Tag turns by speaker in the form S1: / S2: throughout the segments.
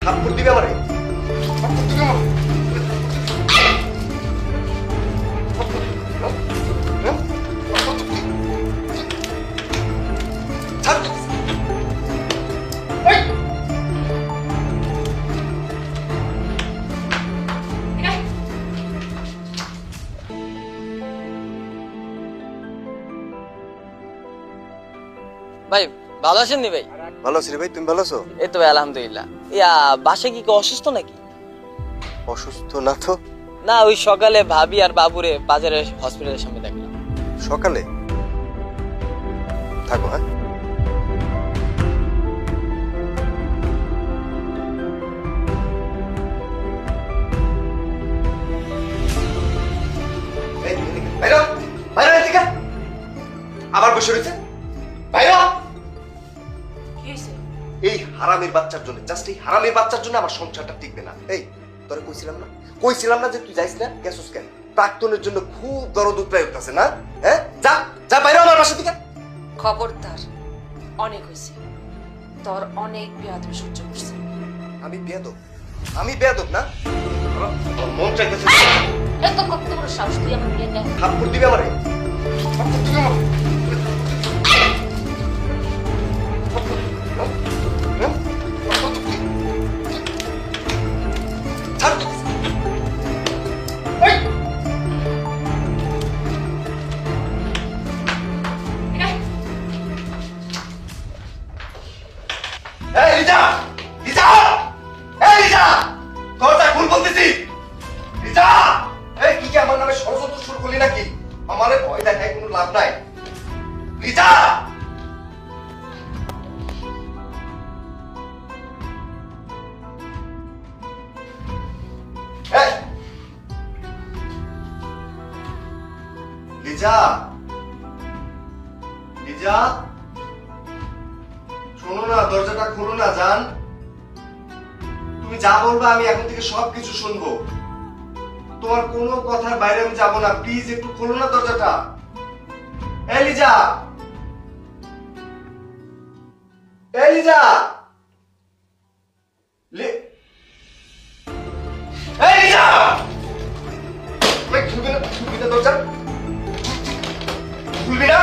S1: থাপ্পড় দিবে আমারে থাপ্পড় দিবে আমারে ছাড় এই
S2: ভাই ভালো আছেন নি ভাই?
S1: ভালো আছি রে ভাই, তুমি ভালো আছো?
S2: এই তো ভাই আলহামদুলিল্লাহ। ইয়া বাসায় কি কেউ অসুস্থ নাকি?
S1: অসুস্থ না তো।
S2: না, ওই সকালে ভাবি আর বাবুরে বাজারে হসপিটালের সামনে দেখলাম।
S1: সকালে থাকো। হ্যাঁ আবার বসে রয়েছে এই হারামির বাচ্চার জন্য, জাস্ট এই হারামির বাচ্চার জন্য আমার সংসারটা টিকবে না। এই তোরে কইছিলাম না যে তুই যাইস না, গেছস কেন? প্রাক্তনের জন্য খুব দরদ উতরাই উঠতেছে না? হ্যাঁ যা যা বাইরে আমার বাসা থেকে।
S3: খবরদার, অনেক হয়েছে, তোর অনেক বেয়াদবি সহ্য করছে।
S1: আমি বেয়াদব না? আমার মন চাইতেছে
S3: এত কত বড় সাহস, তুই আমার বিয়ে দেখ।
S1: থাপ্পড় দিবে আমারে থাপ্পড় দিবে আমারে ছাড় এই এই লিজা লিজা এই লিজা দরজা খুল বলতেছি। লিজা এই কি কি আমার নামে ষড়যন্ত্র শুরু করলি নাকি? আমারে ভয় দেখায় কোনো লাভ নাই। লিজা এই লিজা লিজা শোনো না, দরজাটা খোলো না জান। তুমি যা বলবা আমি এখন থেকে সবকিছু শুনবো। তোমার কোনো কথার বাইরে আমি যাব না। প্লিজ একটু খোলো না দরজাটা। এই লিজা এই লিজা এই লিজা খুলবি না দরজা? খুলবি না?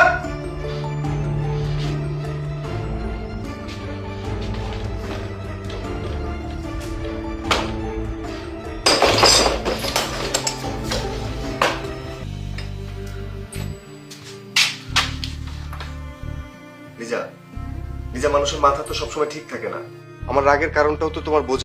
S1: লিজা লিজা মানুষের মাথা তো সবসময় ঠিক থাকে না। আমার রাগের কারণটাও তো তোমার বোঝা